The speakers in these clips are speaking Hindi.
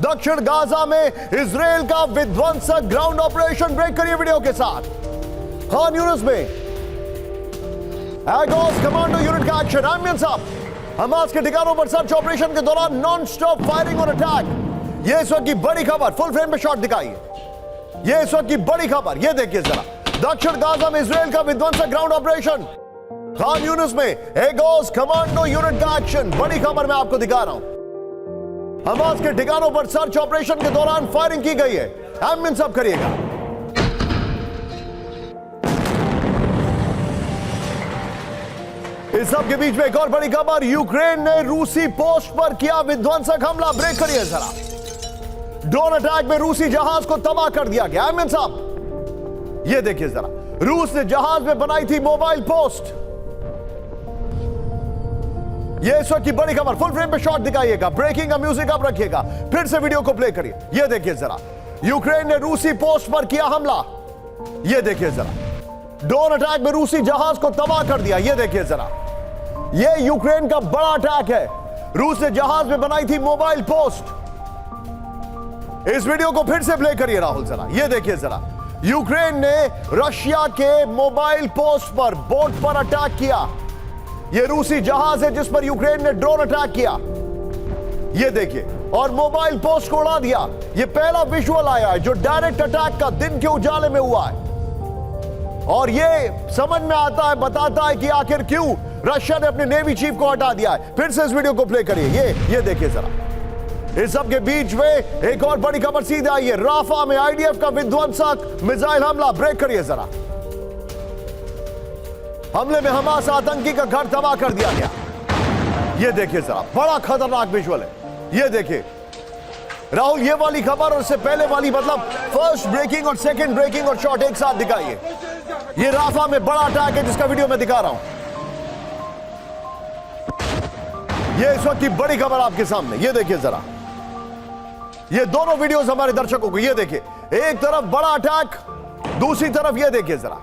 दक्षिण गाजा में इजराइल का विध्वंसक ग्राउंड ऑपरेशन। ब्रेक करिए वीडियो के साथ। खान यूनिस में एगोस कमांडो यूनिट का एक्शन। आमिर साहब, हमास के ठिकानों पर सर्च ऑपरेशन के दौरान नॉन स्टॉप फायरिंग और अटैक। ये इस वक्त की बड़ी खबर, फुल फ्रेम पे शॉट दिखाइए। ये इस वक्त की बड़ी खबर, ये देखिए जरा। दक्षिण गाजा में इजराइल का विध्वंसक ग्राउंड ऑपरेशन। खान यूनिस में एगोस कमांडो यूनिट का एक्शन। बड़ी खबर मैं आपको दिखा रहा हूं। हमास के ठिकानों पर सर्च ऑपरेशन के दौरान फायरिंग की गई है। आमिर साहब करिएगा। इस सब के बीच में एक और बड़ी खबर, यूक्रेन ने रूसी पोस्ट पर किया विध्वंसक हमला। ब्रेक करिए जरा। ड्रोन अटैक में रूसी जहाज को तबाह कर दिया गया। आमिर साहब, यह देखिए जरा। रूस ने जहाज में बनाई थी मोबाइल पोस्ट। यह इस वक्त की बड़ी खबर, फुल फ्रेम पे शॉट दिखाइएगा। ब्रेकिंग का म्यूजिक आप रखिएगा, फिर से वीडियो को प्ले करिए। यह देखिए जरा। यूक्रेन ने रूसी पोस्ट पर किया हमला। यह देखिए जरा। ड्रोन अटैक में रूसी जहाज को तबाह कर दिया। यह देखिए जरा। यह यूक्रेन का बड़ा अटैक है। रूस ने जहाज में बनाई थी मोबाइल पोस्ट। इस वीडियो को फिर से प्ले करिए राहुल जरा। यह देखिए जरा। यूक्रेन ने रशिया के मोबाइल पोस्ट पर, बोट पर अटैक किया। यह रूसी जहाज है जिस पर यूक्रेन ने ड्रोन अटैक किया। यह देखिए, और मोबाइल पोस्ट को उड़ा दिया। यह पहला विजुअल आया है जो डायरेक्ट अटैक का दिन के उजाले में हुआ है। और यह समझ में आता है, बताता है कि आखिर क्यों रशिया ने अपने नेवी चीफ को हटा दिया है। फिर से इस वीडियो को प्ले करिए। ये देखिए जरा। इस सब के बीच में एक और बड़ी खबर सीधे आई है। राफा में आईडीएफ का विध्वंसक मिसाइल हमला। ब्रेक करिए जरा। हमले में हमास आतंकी का घर तबाह कर दिया गया। यह देखिए जरा, बड़ा खतरनाक विजुअल है। यह देखिए राहुल, ये वाली खबर और इससे पहले वाली, मतलब फर्स्ट ब्रेकिंग और सेकंड ब्रेकिंग और शॉट एक साथ दिखाइए। यह राफा में बड़ा अटैक है जिसका वीडियो मैं दिखा रहा हूं। यह इस वक्त की बड़ी खबर आपके सामने। यह देखिए जरा। ये दोनों वीडियोस हमारे दर्शकों को, ये देखिए। एक तरफ बड़ा अटैक, दूसरी तरफ ये देखिए जरा।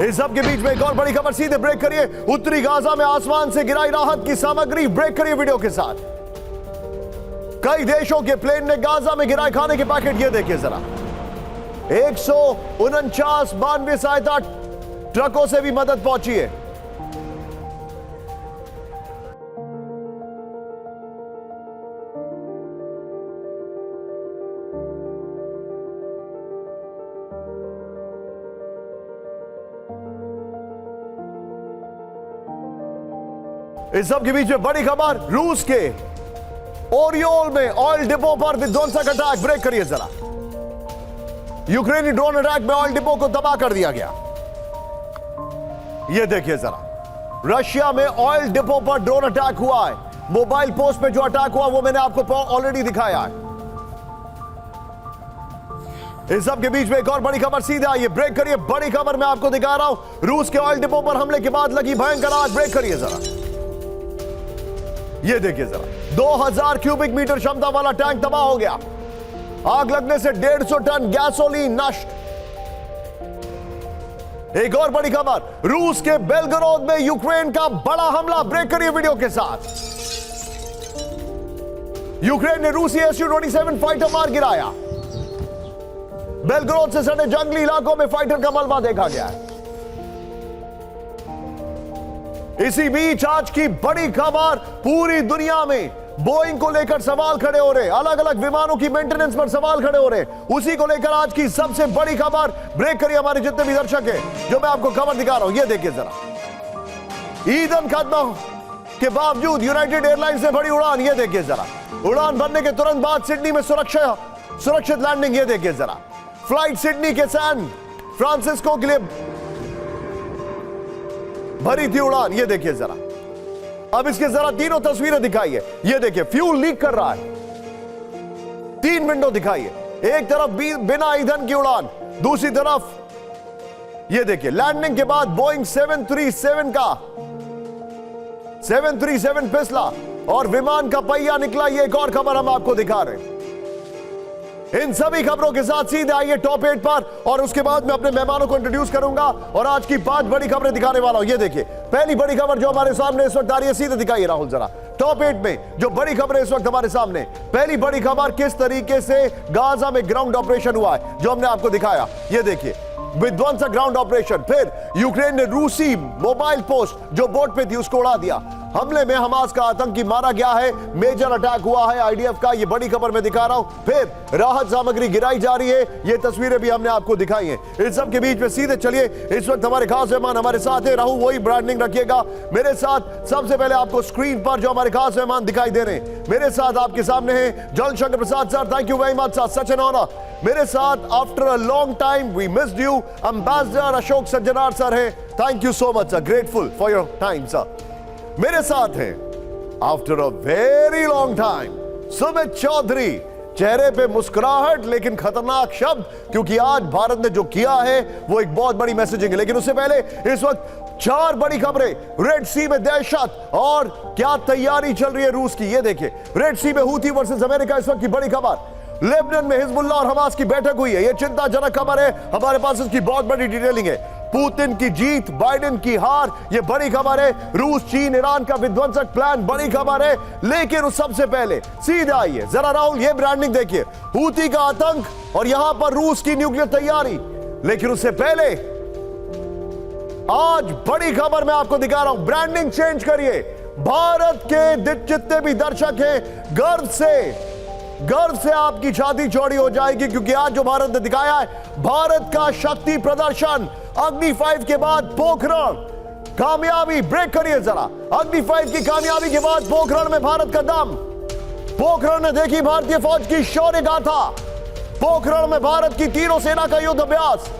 इस सब के बीच में एक और बड़ी खबर, सीधे ब्रेक करिए। उत्तरी गाजा में आसमान से गिराई राहत की सामग्री। ब्रेक करिए वीडियो के साथ। कई देशों के प्लेन ने गाजा में गिराए खाने के पैकेट। ये देखिए जरा। 149 92 सहायता ट्रकों से भी मदद पहुंची है। इस सब के बीच में बड़ी खबर, रूस के ओरियोल में ऑयल डिपो पर विध्वंसक अटैक। ब्रेक करिए जरा। यूक्रेनी ड्रोन अटैक में ऑयल डिपो को तबाह कर दिया गया। यह देखिए जरा। रशिया में ऑयल डिपो पर ड्रोन अटैक हुआ है। मोबाइल पोस्ट पे जो अटैक हुआ वो मैंने आपको ऑलरेडी दिखाया है। इस सब के बीच में एक और बड़ी खबर सीधे आई है। ब्रेक करिए। बड़ी खबर मैं आपको दिखा रहा हूं। रूस के ऑयल डिपो पर हमले के बाद लगी भयंकर आग। ब्रेक करिए जरा। यह देखिए जरा। 2000 क्यूबिक मीटर क्षमता वाला टैंक तबाह हो गया। आग लगने से 150 टन गैसोलीन नष्ट। एक और बड़ी खबर, रूस के बेलगरोद में यूक्रेन का बड़ा हमला। ब्रेक करिए वीडियो के साथ। यूक्रेन ने रूसी Su-27 फाइटर मार गिराया। बेलगरोद से सटे जंगली इलाकों में फाइटर का मलबा देखा गया है। इसी बीच आज की बड़ी खबर, पूरी दुनिया में बोइंग को लेकर सवाल खड़े हो रहे, अलग अलग विमानों की मेंटेनेंस पर सवाल खड़े हो रहे। उसी को लेकर आज की सबसे बड़ी खबर। ब्रेक करिए हमारे जितने भी दर्शक हैं, जो मैं आपको खबर दिखा रहा हूं। ये देखिए जरा। ईंधन खत्म के बावजूद यूनाइटेड एयरलाइंस ने बड़ी उड़ान। ये देखिए जरा। उड़ान भरने के तुरंत बाद सिडनी में सुरक्षित लैंडिंग। ये देखिए जरा। फ्लाइट सिडनी के सैन फ्रांसिस्को के लिए भरी थी उड़ान। ये देखिए जरा। अब इसके जरा तीनों तस्वीरें दिखाइए। ये देखिए, फ्यूल लीक कर रहा है। 3 विंडो दिखाइए। एक तरफ बिना ईंधन की उड़ान, दूसरी तरफ ये देखिए लैंडिंग के बाद बोइंग 737 फिसला और विमान का पहिया निकला। ये एक और खबर हम आपको दिखा रहे हैं। इन सभी खबरों के साथ सीधे आइए टॉप 8 पर, और उसके बाद मैं अपने मेहमानों को इंट्रोड्यूस करूंगा और आज की 5 बड़ी खबरें दिखाने वाला हूं। ये देखिए, पहली बड़ी खबर जो हमारे सामने इस वक्त आ रही है, सीधे दिखाइए राहुल जरा। टॉप 8 में जो बड़ी खबरें इस वक्त हमारे सामने। पहली बड़ी खबर, किस तरीके से गाजा में ग्राउंड ऑपरेशन हुआ है जो हमने आपको दिखाया, ये देखिए, विध्वंसक ग्राउंड ऑपरेशन। फिर यूक्रेन ने रूसी मोबाइल पोस्ट जो बोट पे थी उसको उड़ा दिया। हमले में हमास का आतंकी मारा गया है, मेजर अटैक हुआ है आईडीएफ का, ये बड़ी खबर मैं दिखा रहा हूं। फिर राहत सामग्री गिराई जा रही है, ये तस्वीरें भी हमने आपको दिखाई हैं। इस सब के बीच में सीधे चलिए, इस वक्त हमारे खास मेहमान हमारे साथ है। राहुल वही ब्रांडिंग रखिएगा मेरे साथ। सबसे पहले आपको स्क्रीन पर जो हमारे खास मेहमान दिखाई दे रहे हैं मेरे साथ आपके सामने हैं Jalshankar Prasad sir, thank you very much sir, such an honour. मेरे साथ after a long time we missed you, ambassador Ashok Sajjanar sir है, thank you so much sir, grateful for your time sir. मेरे साथ हैं after a very long time Sumit Chaudhary, चेहरे पे मुस्कुराहट लेकिन खतरनाक शब्द, क्योंकि आज भारत ने जो किया है वो एक बहुत बड़ी मैसेजिंग है। लेकिन उससे पहले इस वक्त 4 बड़ी खबरें, रेड सी में दहशत और क्या तैयारी चल रही है रूस की, ये देखिए। रेड सी में हूथी वर्सेस अमेरिका इस वक्त की बड़ी खबर। लेबनान में हिजबुल्लाह और हमास की बैठक हुई है, यह चिंताजनक खबर है, हमारे पास इसकी बहुत बड़ी डिटेलिंग है। पुतिन की जीत, बाइडेन की हार, यह बड़ी खबर है। रूस चीन ईरान का विध्वंसक प्लान, बड़ी खबर है। लेकिन उस सबसे पहले सीधे आइए जरा राहुल, यह ब्रांडिंग देखिए, हूथी का आतंक और यहां पर रूस की न्यूक्लियर तैयारी। लेकिन उससे पहले आज बड़ी खबर मैं आपको दिखा रहा हूं, ब्रांडिंग चेंज करिए। भारत के जितने भी दर्शक हैं, गर्व से आपकी छाती चौड़ी हो जाएगी, क्योंकि आज जो भारत ने दिखाया है, भारत का शक्ति प्रदर्शन। अग्नि 5 के बाद पोखरण कामयाबी, ब्रेक करिए जरा, अग्नि 5 की कामयाबी के बाद पोखरण में भारत का दम। पोखरण ने देखी भारतीय फौज की शौर्य गाथा, पोखरण में भारत की तीनों सेना का युद्ध अभ्यास,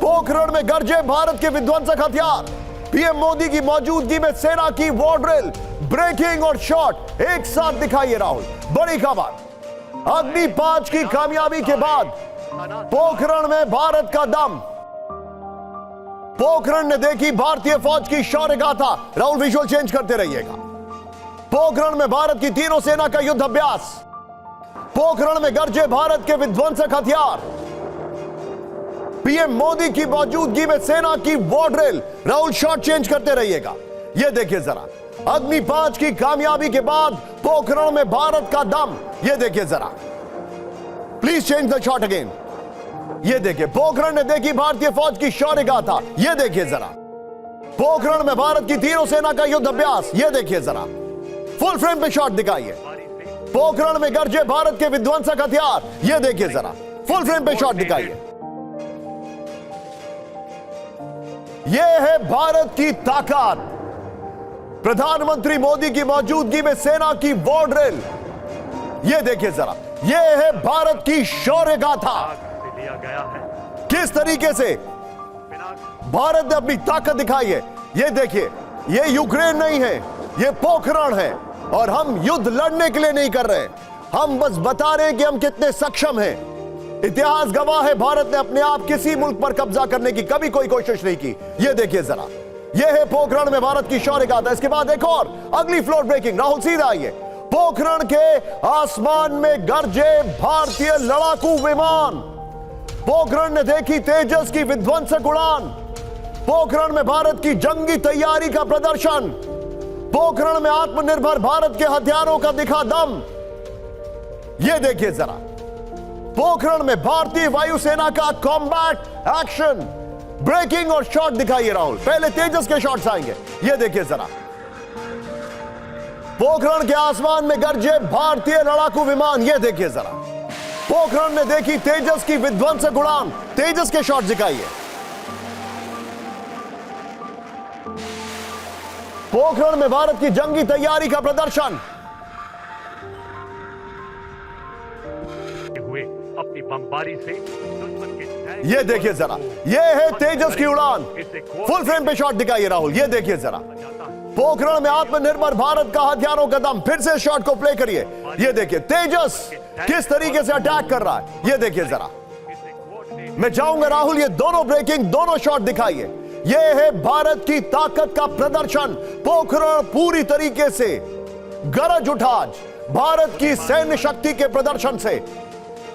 पोखरण में गरजे भारत के विध्वंसक हथियार, पीएम मोदी की मौजूदगी में सेना की वॉर ड्रिल, ब्रेकिंग और शॉट एक साथ दिखाइए राहुल। बड़ी खबर, अग्नि 5 की कामयाबी के बाद पोखरण में भारत का दम, पोखरण ने देखी भारतीय फौज की शौर्य गाथा। राहुल विजुअल चेंज करते रहिएगा। पोखरण में भारत की तीनों सेना का युद्ध अभ्यास, पोखरण में गरजे भारत के विध्वंसक हथियार, पीएम मोदी की मौजूदगी में सेना की war drill. Rahul shot change करते रहिएगा। यह देखिए जरा, अग्नि 5 की कामयाबी के बाद पोखरण में भारत का दम, यह देखिए जरा, please change the shot again. यह देखिए, पोखरण ने देखी भारतीय फौज की शौर्य गाथा, यह देखिए जरा, पोखरण में भारत की तीनों सेना का युद्ध अभ्यास, यह देखिए जरा, फुल फ्रेम पे शॉट दिखाइए। पोखरण में गरजे भारत के विध्वंसक हथियार, यह देखिए जरा, फुल फ्रेम पे शॉट दिखाइए। यह है भारत की ताकत, प्रधानमंत्री मोदी की मौजूदगी में सेना की वॉर ड्रिल, यह देखिए जरा, यह है भारत की शौर्य गाथा। किस तरीके से भारत ने अपनी ताकत दिखाई है, यह देखिए, यह यूक्रेन नहीं है, यह पोखरण है। और हम युद्ध लड़ने के लिए नहीं कर रहे, हम बस बता रहे हैं कि हम कितने सक्षम हैं। इतिहास गवाह है, भारत ने अपने आप किसी मुल्क पर कब्जा करने की कभी कोई कोशिश नहीं की। यह देखिए जरा, यह है पोखरण में भारत की शौर्य गाथा। इसके बाद एक और अगली फ्लोर ब्रेकिंग, राहुल सीधा आइए। पोखरण के आसमान में गरजे भारतीय लड़ाकू विमान, पोखरण ने देखी तेजस की विध्वंसक उड़ान, पोखरण में भारत की जंगी तैयारी का प्रदर्शन, पोखरण में आत्मनिर्भर भारत के हथियारों का दिखा दम। यह देखिए जरा, पोखरण में भारतीय वायुसेना का कॉम्बैट एक्शन, ब्रेकिंग और शॉट दिखाइए राहुल। पहले तेजस के शॉट्स आएंगे, यह देखिए जरा, पोखरण के आसमान में गरजे भारतीय लड़ाकू विमान, यह देखिए जरा, पोखरण ने देखी तेजस की विध्वंसक उड़ान, तेजस के शॉट दिखाइए। पोखरण में भारत की जंगी तैयारी का प्रदर्शन, हुए अपनी बमबारी से दुश्मन के, यह देखिए जरा, यह है तेजस की उड़ान, फुल फ्रेम पे शॉट दिखाइए राहुल। यह देखिए जरा, पोखरण में आत्मनिर्भर भारत का हथियारों का दम, फिर से शॉट को प्ले करिए। यह देखिए तेजस किस तरीके से अटैक कर रहा है, यह देखिए जरा। मैं चाहूंगा राहुल, ये दोनों ब्रेकिंग, दोनों शॉट दिखाइए। यह है भारत की ताकत का प्रदर्शन। पोखरण पूरी तरीके से गरज उठा आज भारत की सैन्य शक्ति के प्रदर्शन से,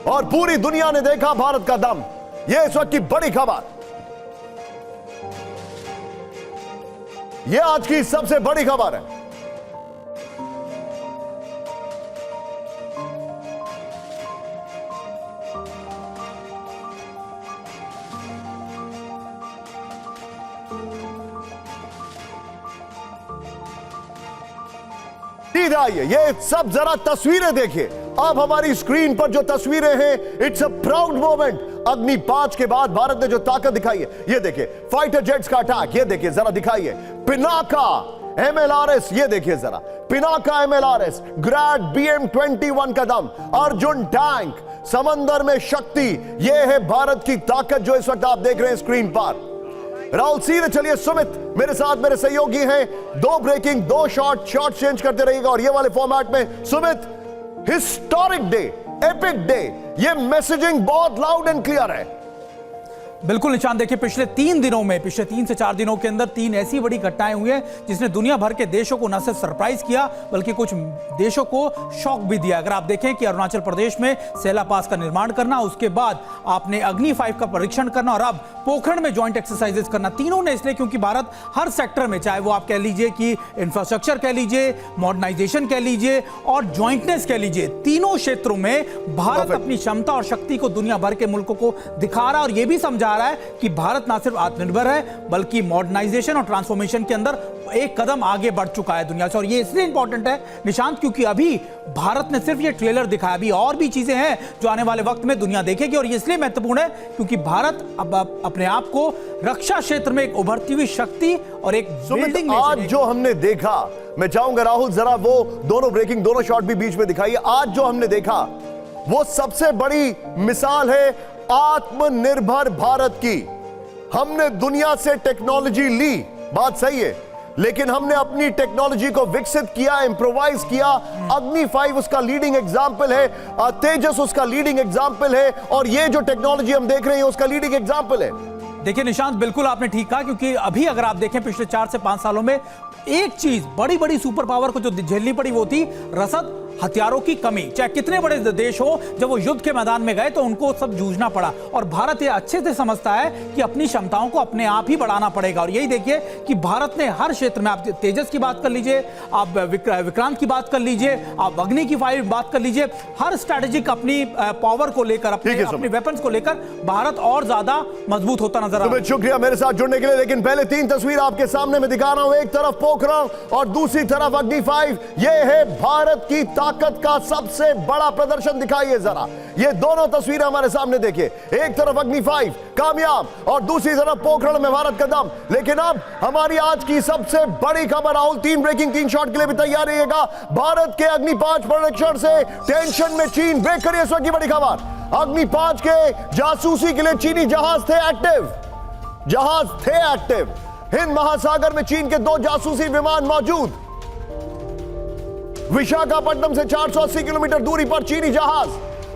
और पूरी दुनिया ने देखा भारत का दम। यह इस वक्त की बड़ी खबर, यह आज की सबसे बड़ी खबर है। सीधे आइए, ये सब जरा तस्वीरें देखिए। अब हमारी स्क्रीन पर जो तस्वीरें हैं, इट्स अ प्राउड मोमेंट। अग्नि 5 के बाद भारत ने जो ताकत दिखाई है, ये देखिए फाइटर जेट्स का अटैक, ये देखिए जरा दिखाइए। पिनाका MLRS, ये देखिए जरा, पिनाका MLRS, ग्रैड BM-21 का दम, अर्जुन टैंक, समंदर में शक्ति, ये है भारत की ताकत जो इस वक्त आप देख रहे हैं स्क्रीन पर। राहुल सीधे चलिए, सुमित मेरे साथ मेरे सहयोगी हैं, 2 ब्रेकिंग 2 शॉट चेंज करते रहिएगा। और ये वाले फॉर्मेट में Sumit, historic day, epic day, ये मैसेजिंग बहुत लाउड एंड क्लियर है। बिल्कुल निशान, देखिए पिछले 3 दिनों में, पिछले 3 से 4 दिनों के अंदर 3 ऐसी बड़ी घटनाएं हुई हैं जिसने दुनिया भर के देशों को न सिर्फ सरप्राइज किया बल्कि कुछ देशों को शॉक भी दिया। अगर आप देखें कि अरुणाचल प्रदेश में सेला पास का निर्माण करना, उसके बाद आपने अग्नि 5 का परीक्षण करना और अब पोखरण में ज्वाइंट एक्सरसाइजेस करना, तीनों ने इसलिए क्योंकि भारत हर सेक्टर में, चाहे वो आप कह लीजिए कि इंफ्रास्ट्रक्चर कह लीजिए, मॉडर्नाइजेशन कह लीजिए और ज्वाइंटनेस कह लीजिए, तीनों क्षेत्रों में भारत अपनी क्षमता और शक्ति को दुनिया भर के मुल्कों को दिखा रहा है और यह भी समझा रहा है कि भारत ना सिर्फ आत्मनिर्भर है बल्कि मॉडर्नाइजेशन और ट्रांसफॉर्मेशन के अंदर एक कदम आगे बढ़ चुका है दुनिया से। और ये इसलिए इंपॉर्टेंट है निशांत क्योंकि अभी भारत ने सिर्फ ये ट्रेलर दिखाया, अभी और भी चीजें हैं जो आने वाले वक्त में दुनिया देखेगी। और ये इसलिए महत्वपूर्ण है क्योंकि भारत अब अपने आप को रक्षा क्षेत्र में एक उभरती हुई शक्ति और एक बिल्डिंग आज जो हमने देखा, मैं चाहूंगा राहुल जरा वो दोनों ब्रेकिंग दोनों शॉट भी बीच में दिखाइए। आज जो हमने देखा वो सबसे बड़ी मिसाल है आत्मनिर्भर भारत की। हमने दुनिया से टेक्नोलॉजी ली, बात सही है, लेकिन हमने अपनी टेक्नोलॉजी को विकसित किया, इंप्रोवाइज किया। अग्नि 5 उसका लीडिंग एग्जाम्पल है, तेजस उसका लीडिंग एग्जाम्पल है और ये जो टेक्नोलॉजी हम देख रहे हैं उसका लीडिंग एग्जाम्पल है। देखिए निशांत, बिल्कुल आपने ठीक कहा क्योंकि अभी अगर आप देखें पिछले 4 से 5 सालों में एक चीज बड़ी बड़ी सुपर पावर को जो झेलनी पड़ी वो थी रसद हथियारों की कमी। चाहे कितने बड़े देश हो, जब वो युद्ध के मैदान में गए तो उनको सब जूझना पड़ा और भारत ये अच्छे से समझता है कि अपनी क्षमताओं को अपने आप ही बढ़ाना पड़ेगा। और यही देखिए कि भारत ने हर क्षेत्र में, आप तेजस की बात कर लीजिए, आप विक्रांत की बात कर लीजिए, आप अग्नि की 5 बात कर लीजिए, हर स्ट्रैटेजिक अपनी पावर को लेकर, अपनी वेपन्स को लेकर भारत और ज्यादा मजबूत होता नजर आ रहा है। शुक्रिया मेरे साथ जुड़ने के लिए। लेकिन पहले 3 तस्वीर आपके सामने में दिखा रहा हूं, एक तरफ पोखरण और दूसरी तरफ अग्नि 5। यह है भारत की ताकत का सबसे बड़ा प्रदर्शन। दिखाइए जरा, ये दोनों तस्वीरें हमारे सामने देखिए, एक तरफ अग्नि 5 कामयाब और दूसरी तरफ पोखरण में भारत का दम। लेकिन अब हमारी आज की सबसे बड़ी खबर, राहुल 3 ब्रेकिंग 3 शॉट के लिए भी तैयार रहिएगा। भारत के अग्नि 5 परीक्षण से टेंशन में चीन। ब्रेक करिए इस वक्त की बड़ी खबर, अग्नि 5 के जासूसी के लिए चीनी जहाज थे एक्टिव। हिंद महासागर में चीन के 2 जासूसी विमान मौजूद। विशाखापट्टनम से 480 किलोमीटर दूरी पर चीनी जहाज।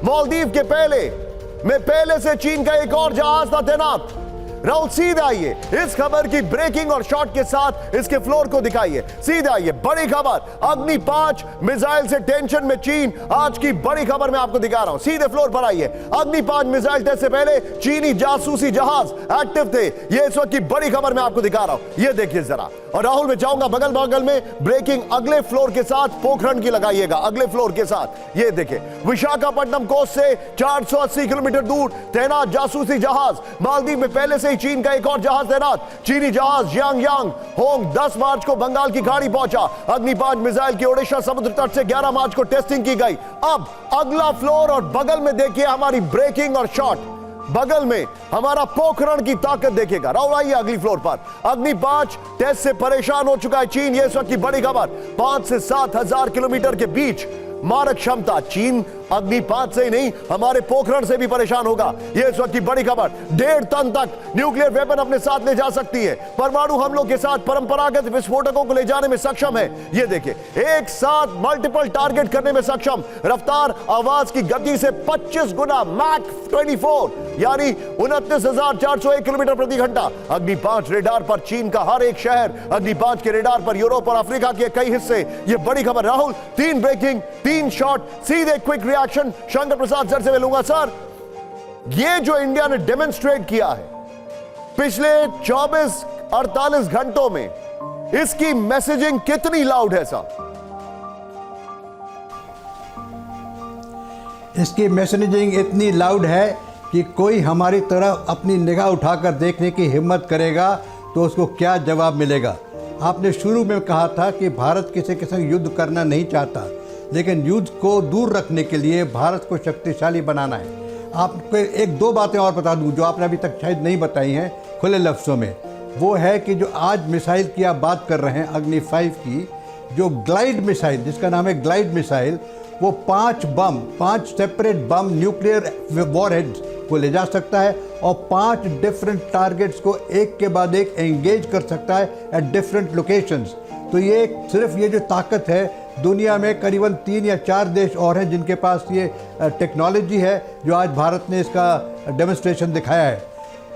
मालदीव के पहले से चीन का एक और जहाज था तैनात। राहुल सीधे आइए, इस खबर की ब्रेकिंग और शॉट के साथ इसके फ्लोर को दिखाइए। सीधे आइए, बड़ी खबर, अग्नि 5 मिसाइल से टेंशन में चीन। आज की बड़ी खबर मैं आपको दिखा रहा हूं, सीधे फ्लोर पर आइए। अग्नि 5 मिसाइल टेस्ट से पहले चीनी जासूसी जहाज एक्टिव थे। ये इस वक्त की बड़ी खबर मैं आपको दिखा रहा हूं, ये देखिए जरा। और राहुल मैं चाहूंगा बगल में ब्रेकिंग अगले फ्लोर के साथ पोखरण की लगाइएगा, अगले फ्लोर के साथ। ये देखिए, विशाखापट्टनम कोस्ट से 480 किलोमीटर दूर तैनात जासूसी जहाज। मालदीव में पहले से चीन का एक और जहाज तैनात। चीनी जहाज यांग होंग 10 मार्च को बंगाल की खाड़ी पहुंचा। अग्नि 5 मिसाइल की ओडिशा समुद्र तट से 11 मार्च को टेस्टिंग की गई। अब अगला फ्लोर और बगल में देखिए हमारी ब्रेकिंग और शॉट। बगल में हमारा पोखरण की ताकत देखेगा। राहुल आइए अगली फ्लोर पर। अग्नि 5 टेस्ट से परेशान हो चुका है चीन। ये इस वक्त की बड़ी खबर, 5 से 7 हजार किलोमीटर के बीच मारक क्षमता। चीन अग्नि 5 से ही नहीं, हमारे पोखरण से भी परेशान होगा। यह इस वक्त की बड़ी खबर, 1.5 टन तक न्यूक्लियर वेपन अपने साथ ले जा सकती है। परमाणु हमलों के साथ परंपरागत विस्फोटकों को ले जाने में सक्षम है। यह देखिए, एक साथ मल्टीपल टारगेट करने में सक्षम। रफ्तार आवाज की गति से 25 गुना, मैक 24 यानी 29,401 किलोमीटर प्रति घंटा। अग्नि 5 रेडार पर चीन का हर एक शहर, अग्नि 5 के रेडार पर यूरोप और अफ्रीका के कई हिस्से। यह बड़ी खबर। राहुल 3 ब्रेकिंग 3 शॉट, सीधे quick reaction Shankar Prasad sir से मिलूंगा। सर, ये जो इंडिया ने डेमोन्स्ट्रेट किया है पिछले 24-48 घंटों में, इसकी मैसेजिंग कितनी लाउड है सर? इसकी मैसेजिंग इतनी लाउड है कि कोई हमारी तरफ अपनी निगाह उठाकर देखने की हिम्मत करेगा तो उसको क्या जवाब मिलेगा। आपने शुरू में कहा था कि भारत किसी के संग युद्ध करना नहीं चाहता, लेकिन युद्ध को दूर रखने के लिए भारत को शक्तिशाली बनाना है। आपको एक दो बातें और बता दूं जो आपने अभी तक शायद नहीं बताई हैं खुले लफ्ज़ों में। वो है कि जो आज मिसाइल की आप बात कर रहे हैं, अग्नि 5 की, जो ग्लाइड मिसाइल, जिसका नाम है ग्लाइड मिसाइल, वो 5 सेपरेट बम न्यूक्लियर वॉरहेड्स को ले जा सकता है और 5 डिफरेंट टारगेट्स को एक के बाद एक एंगेज कर सकता है एट डिफरेंट लोकेशंस। तो ये सिर्फ ये जो ताकत है, दुनिया में करीबन 3 या 4 देश और हैं जिनके पास ये टेक्नोलॉजी है, जो आज भारत ने इसका डेमोन्स्ट्रेशन दिखाया है।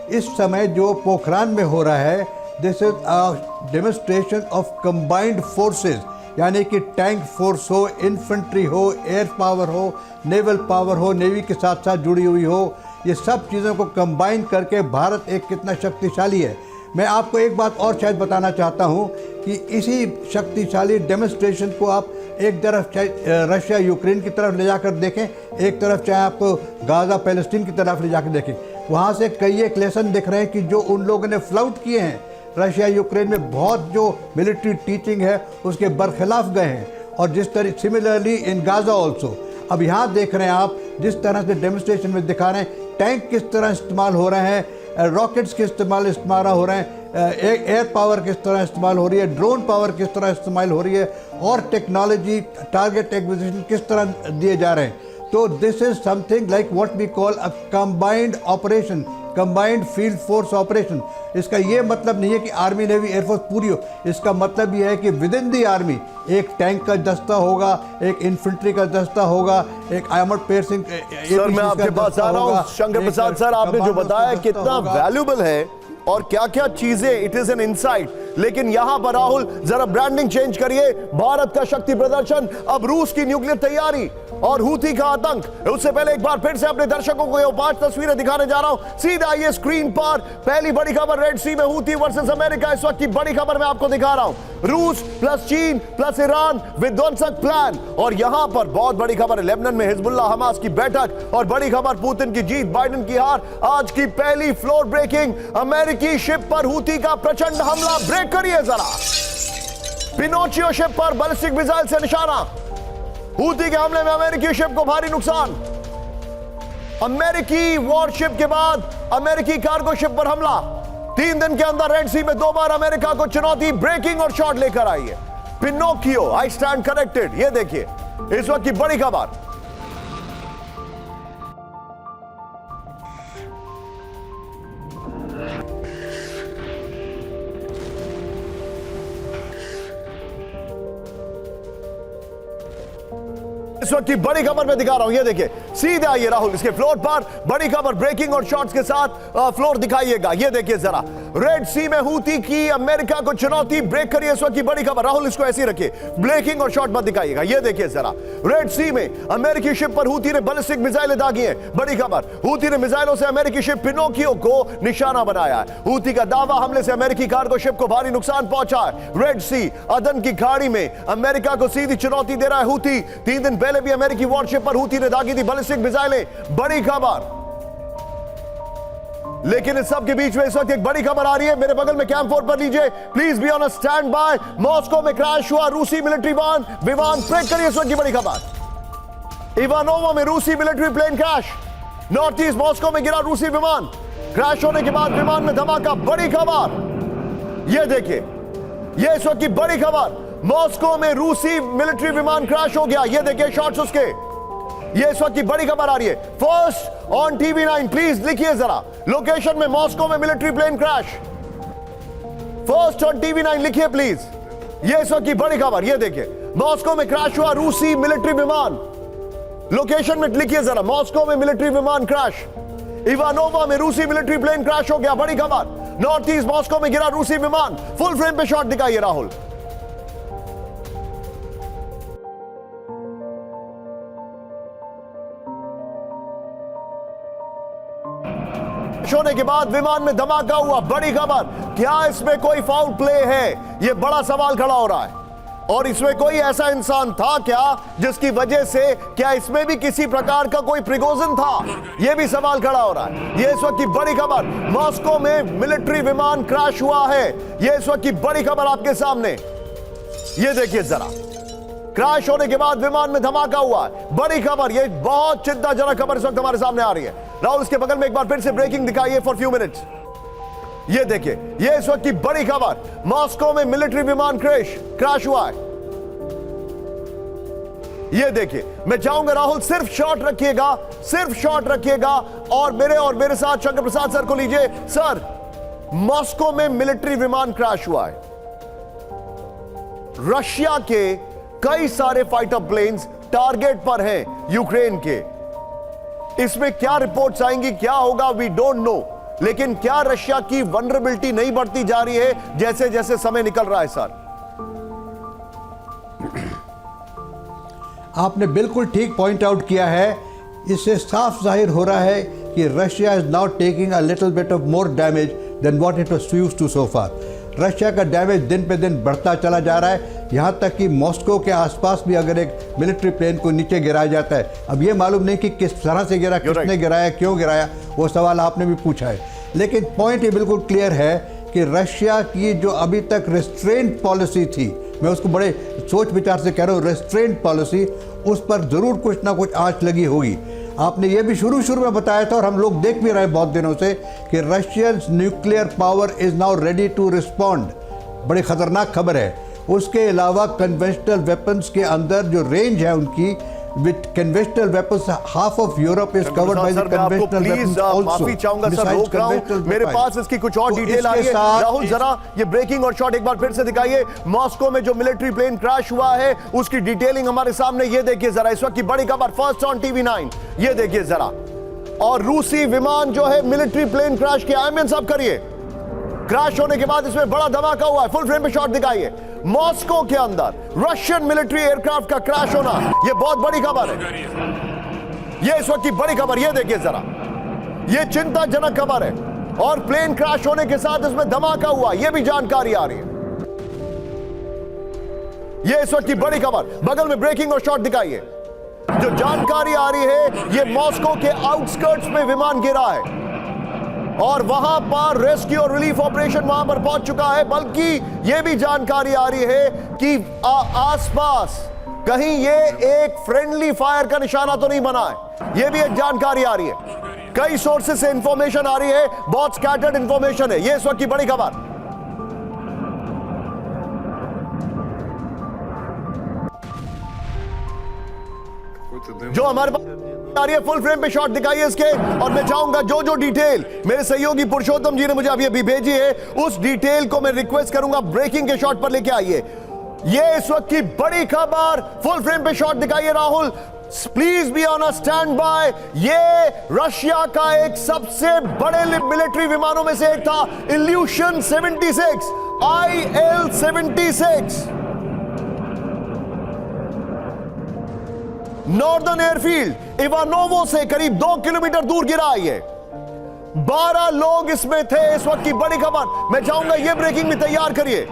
इस समय जो पोखरान में हो रहा है, this is a demonstration of combined forces, यानी कि टैंक फोर्स हो, इन्फेंट्री हो, एयर पावर हो, नेवल पावर हो, नेवी के साथ साथ जुड़ी हुई हो, ये सब चीज़ों को कंबाइन करके भारत एक कितना शक्तिशाली है। मैं आपको एक बात और शायद बताना चाहता हूँ कि इसी शक्तिशाली डेमोन्स्ट्रेशन को आप एक तरफ चाहे रशिया यूक्रेन की तरफ ले जाकर देखें, एक तरफ चाहे आपको गाज़ा पैलेस्टीन की तरफ ले जाकर देखें, वहाँ से कई एक लेसन दिख रहे हैं कि जो उन लोगों ने फ्लाउट किए हैं रशिया यूक्रेन में, बहुत जो मिलिट्री टीचिंग है उसके बरखिलाफ गए हैं। और जिस तरह सिमिलरली इन गाज़ा ऑल्सो, अब यहाँ देख रहे हैं आप जिस तरह से डेमोन्स्ट्रेशन में दिखा रहे हैं, टैंक किस तरह इस्तेमाल हो रहे हैं, रॉकेट्स किस इस्तेमाल हो रहे हैं, एयर पावर किस तरह इस्तेमाल हो रही है, ड्रोन पावर किस तरह इस्तेमाल हो रही है, और टेक्नोलॉजी टारगेट एक्विजिशन किस तरह दिए जा रहे हैं। तो this is something like what we call a combined operation, combined field force operation. इसका ये मतलब नहीं है कि आर्मी नेवी एयरफोर्स पूरी हो, इसका मतलब ये है कि विद इन दी आर्मी एक टैंक का दस्ता होगा, एक इन्फेंट्री का दस्ता होगा, एक आर्मर्ड piercing सर मैं आपके पास आ रहा हूं। शंकर प्रसाद सर, आपने जो बताया कितना वैल्यूबल है और क्या क्या चीजें, इट इज एन इनसाइट। लेकिन यहां पर राहुल जरा ब्रांडिंग चेंज करिए। भारत का शक्ति प्रदर्शन, अब रूस की न्यूक्लियर तैयारी और हूथी का आतंक। उससे पहले एक बार फिर से अपने दर्शकों को ये 5 तस्वीरें दिखाने जा रहा हूं। सीधा आइए स्क्रीन पर। पहली बड़ी खबर, रेड सी में हूथी वर्सेस अमेरिका। इस वक्त की बड़ी खबर मैं आपको दिखा रहा हूं। रूस प्लस चीन प्लस ईरान विध्वंसक प्लान। और यहां पर बहुत बड़ी खबर है, लेबनान में हिजबुल्ला हमास की बैठक। और बड़ी खबर, पुतिन की जीत, बाइडेन की हार। आज की पहली फ्लोर ब्रेकिंग, अमेरिकी शिप पर हूथी का प्रचंड हमला। ब्रेक करिए जरा। पिनोचियो शिप पर बैलिस्टिक मिसाइल से निशाना। हूथी के हमले में अमेरिकी शिप को भारी नुकसान। अमेरिकी वॉरशिप के बाद अमेरिकी कार्गो शिप पर हमला। 3 दिन के अंदर रेड सी में 2 बार अमेरिका को चुनौती, ब्रेकिंग और शॉट लेकर आई है। Pinocchio, I stand corrected. ये देखिए इस वक्त की बड़ी खबर। इस वक्त की बड़ी खबर मैं दिखा रहा हूं, ये देखिए सीधे आइए राहुल इसके फ्लोर पर। बड़ी खबर, ब्रेकिंग और शॉट्स के साथ फ्लोर दिखाइएगा। ये देखिए जरा, रेड सी में हूथी की अमेरिका को चुनौती, ब्रेक करिए। इस वक्त की बड़ी खबर, राहुल इसको ऐसे ही रखिए, ब्रेकिंग और शॉट मत दिखाइएगा। ये देखिए जरा, रेड सी में अमेरिकी शिप पर हूथी ने बैलिस्टिक मिसाइलें दागी हैं। बड़ी खबर, हूथी ने मिसाइलों से अमेरिकी शिप पिनोकियो को निशाना बनाया है। हूथी का दावा, हमले से अमेरिकी कार्गो शिप को भारी नुकसान पहुंचा है। रेड सी, अदन की खाड़ी में अमेरिका को सीधी चुनौती दे रहा है हूथी। 3 दिन पहले भी अमेरिकी वॉरशिप पर हूथी ने दागी थी बैलिस्टिक मिसाइलें। बड़ी खबर। लेकिन इस सब के बीच में इस वक्त एक बड़ी खबर आ रही है। मेरे बगल में कैंप 4 पर लीजिए, please be on a stand by. Moscow में क्रैश हुआ रूसी मिलिट्री विमान। ब्रेक करिए इस वक्त की बड़ी खबर। इवानोवा में रूसी military plane crash. North east Moscow में गिरा रूसी विमान। क्रैश होने के बाद विमान में धमाका। बड़ी खबर, यह देखिए, यह इस वक्त की बड़ी खबर। मॉस्को में रूसी मिलिट्री विमान क्रैश हो गया। यह देखिए शॉट्स उसके। यह इस वक्त की बड़ी खबर आ रही है। फर्स्ट ऑन TV9, प्लीज लिखिए जरा, लोकेशन में मॉस्को में military plane crash. First on TV9 लिखिए प्लीज। यह इस वक्त की बड़ी खबर। यह देखिए, मॉस्को में क्रैश हुआ रूसी मिलिट्री विमान। लोकेशन में लिखिए जरा, मॉस्को में मिलिट्री विमान क्रैश। इवानोवा में रूसी मिलिट्री प्लेन क्रैश हो गया। बड़ी खबर, नॉर्थ ईस्ट मॉस्को में गिरा रूसी विमान। फुल फ्रेम पे शॉट दिखाइए राहुल। होने के बाद विमान में धमाका हुआ। बड़ी खबर, क्या इसमें कोई फाउल प्ले है? यह बड़ा सवाल खड़ा हो रहा है। और इसमें कोई ऐसा इंसान था क्या जिसकी वजह से, क्या इसमें भी किसी प्रकार का कोई प्रिगोजन था? यह भी सवाल खड़ा हो रहा है। यह इस वक्त की बड़ी खबर, मॉस्को में मिलिट्री विमान क्रैश हुआ है। यह इस वक्त की बड़ी खबर आपके सामने, यह देखिए जरा, क्रैश होने के बाद विमान में धमाका हुआ है। बड़ी खबर, यह बहुत चिंताजनक खबर इस वक्त हमारे सामने आ रही है। राहुल, इसके बगल में एक बार फिर से ब्रेकिंग दिखाइए फॉर फ्यू मिनट्स। ये देखिए, ये इस वक्त की बड़ी खबर, मॉस्को में मिलिट्री विमान क्रैश हुआ है। ये देखिए, मैं चाहूंगा राहुल सिर्फ शॉट रखिएगा और मेरे साथ शंकर प्रसाद सर को लीजिए। सर, मॉस्को में मिलिट्री विमान क्रैश हुआ है। रशिया के कई सारे फाइटर प्लेन्स टारगेट पर हैं यूक्रेन के। इसमें क्या रिपोर्ट्स आएंगी, क्या होगा, वी डोंट नो। लेकिन क्या रशिया की वनरेबिलिटी नहीं बढ़ती जा रही है जैसे जैसे समय निकल रहा है? सर, आपने बिल्कुल ठीक पॉइंट आउट किया है। इससे साफ जाहिर हो रहा है कि Russia is now taking a little bit of more damage then what it was used to so far. Russia का डैमेज दिन पे दिन बढ़ता चला जा रहा है, यहाँ तक कि मॉस्को के आसपास भी अगर एक मिलिट्री प्लेन को नीचे गिराया जाता है, अब ये मालूम नहीं कि किस तरह से गिरा, किसने गिराया, क्यों गिराया, वो सवाल आपने भी पूछा है। लेकिन पॉइंट ये बिल्कुल क्लियर है कि रशिया की जो अभी तक रेस्ट्रेंट पॉलिसी थी, मैं उसको बड़े सोच विचार से कह रहा हूँ, रेस्ट्रेंट पॉलिसी, उस पर ज़रूर कुछ ना कुछ आंच लगी होगी। आपने ये भी शुरू में बताया था और हम लोग देख भी रहे हैं बहुत दिनों से कि Russian nuclear power is now ready to respond. बड़ी ख़तरनाक खबर है। उसके अलावा कन्वेंशनल वेपन्स के अंदर जो रेंज है उनकी, with conventional weapons half of Europe is covered by the conventional weapons also. माफी चाहूंगा सर, रोक रहा हूं, मेरे पास इसकी कुछ और डिटेल आ रही है। राहुल, जरा ये ब्रेकिंग और शॉट एक बार फिर से दिखाइए। मॉस्को में जो मिलिट्री प्लेन क्रैश हुआ है उसकी डिटेलिंग हमारे सामने, ये देखिए जरा, इस वक्त की बड़ी खबर, फर्स्ट ऑन TV9, ये देखिए जरा। और रूसी विमान जो है मिलिट्री प्लेन क्रैश किया। आयमन साहब करिए, क्रैश होने के बाद इसमें बड़ा धमाका हुआ है। फुल फ्रेम पे शॉट दिखाइए। मॉस्को के अंदर रशियन मिलिट्री एयरक्राफ्ट का क्रैश होना, यह बहुत बड़ी खबर है। यह इस वक्त की बड़ी खबर, यह देखिए जरा, यह चिंताजनक खबर है। और प्लेन क्रैश होने के साथ इसमें धमाका हुआ, यह भी जानकारी आ रही है। यह इस वक्त की बड़ी खबर, बगल में ब्रेकिंग और शॉट दिखाइए। जो जानकारी आ रही है, यह मॉस्को के आउटस्कर्ट्स में विमान गिरा है और वहां पर रेस्क्यू और रिलीफ ऑपरेशन वहां पर पहुंच चुका है। बल्कि यह भी जानकारी आ रही है कि आसपास कहीं ये एक फ्रेंडली फायर का निशाना तो नहीं बना है। यह भी एक जानकारी आ रही है। कई सोर्सेस से इंफॉर्मेशन आ रही है, बहुत स्कैटर्ड इंफॉर्मेशन है। यह इस वक्त की बड़ी खबर। जो हमारे पास आ रही है, फुल फ्रेम पे शॉट दिखाइए इसके। और मैं चाहूंगा जो डिटेल मेरे सहयोगी पुरुषोत्तम जी ने मुझे अभी भेजी है, उस डिटेल को मैं रिक्वेस्ट करूंगा ब्रेकिंग के शॉट पर लेके आइए। ये इस वक्त की बड़ी खबर, फुल फ्रेम पे शॉट दिखाइए Rahul, please be on a stand by. ये रशिया का एक सबसे बड़े मिलिट्री विमानों में से एक था, evolution 76, IL-76, northern airfield Ivanovo से करीब 2 किलोमीटर दूर गिरा है। 12 लोग इसमें थे। इस वक्त की बड़ी खबर, मैं चाहूंगा ये ब्रेकिंग भी तैयार करिए।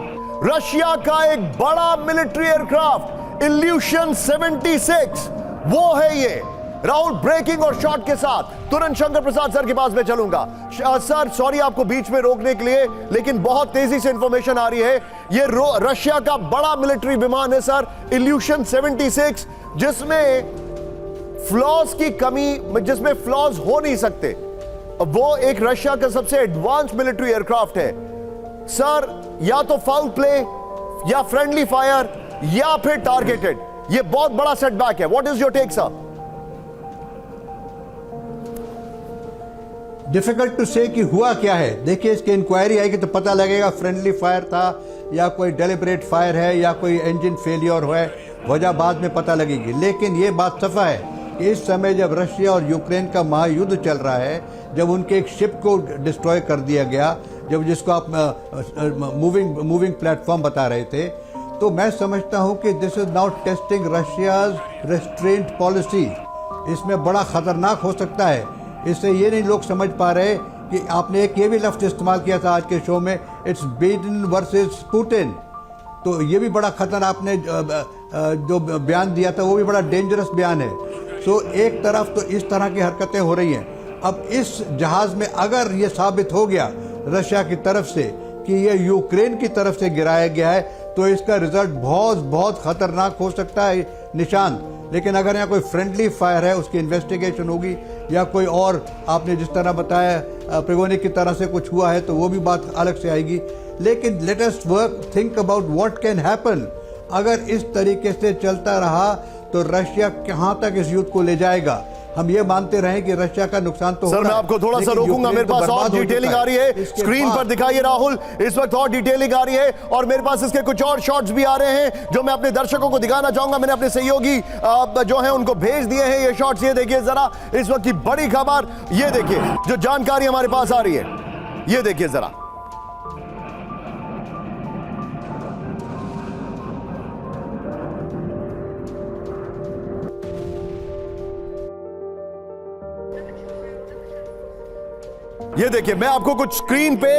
रशिया का एक बड़ा मिलिट्री एयरक्राफ्ट इल्यूशन 76, वो है ये। राहुल, ब्रेकिंग और शॉट के साथ तुरंत शंकर प्रसाद सर के पास में चलूंगा। सर, सॉरी आपको बीच में रोकने के लिए, लेकिन बहुत तेजी से इंफॉर्मेशन आ रही है। ये रशिया का बड़ा मिलिट्री विमान है सर, इल्यूशन 76, जिसमें फ्लॉज की कमी, जिसमें फ्लॉज हो नहीं सकते। वो एक रशिया का सबसे एडवांस मिलिट्री एयरक्राफ्ट है सर। या तो फाउल प्ले, या फ्रेंडली फायर, या फिर टारगेटेड। ये बहुत बड़ा सेटबैक है। What is your take sir? Difficult to say कि हुआ क्या है। देखिए, इसकी इंक्वायरी आएगी तो पता लगेगा फ्रेंडली फायर था या कोई डेलिब्रेट फायर है या कोई इंजन फेलियर है, वजह बाद में पता लगेगी। लेकिन ये बात सफा है कि इस समय जब रशिया और यूक्रेन का महायुद्ध चल रहा है, जब उनके एक शिप को डिस्ट्रॉय कर दिया गया, जब जिसको आप मूविंग प्लेटफॉर्म बता रहे थे, तो मैं समझता हूं कि this is now testing Russia's restaurant policy. इसमें बड़ा खतरनाक हो सकता है। इससे ये नहीं लोग समझ पा रहे कि आपने एक ये भी लफ्ज़ इस्तेमाल किया था आज के शो में, इट्स बिडेन वर्सेस पुतिन। तो ये भी बड़ा खतरा, आपने जो बयान दिया था वो भी बड़ा डेंजरस बयान है। सो एक तरफ तो इस तरह की हरकतें हो रही हैं। अब इस जहाज़ में अगर ये साबित हो गया रशिया की तरफ से कि ये यूक्रेन की तरफ से गिराया गया है, तो इसका रिजल्ट बहुत बहुत खतरनाक हो सकता है निशांत। लेकिन अगर यहाँ कोई फ्रेंडली फायर है, उसकी इन्वेस्टिगेशन होगी, या कोई और आपने जिस तरह बताया प्रिगोनिक की तरह से कुछ हुआ है, तो वो भी बात अलग से आएगी। लेकिन let us think about what can happen. अगर इस तरीके से चलता रहा तो रशिया कहाँ तक इस युद्ध को ले जाएगा। हम ये मानते रहे कि रशिया का नुकसान तो सर मैं आपको थोड़ा सा रोकूंगा, मेरे पास और डिटेलिंग आ रही है, स्क्रीन पर दिखाइए राहुल, इस वक्त और डिटेलिंग आ रही है और मेरे पास इसके कुछ और शॉट्स भी आ रहे हैं जो मैं अपने दर्शकों को दिखाना चाहूंगा। मैंने अपने सहयोगी जो है उनको भेज दिए हैं ये शॉट्स। ये देखिए जरा इस वक्त की बड़ी खबर, ये देखिए जो जानकारी हमारे पास आ रही है, ये देखिए जरा। ये देखिए मैं आपको कुछ स्क्रीन पे,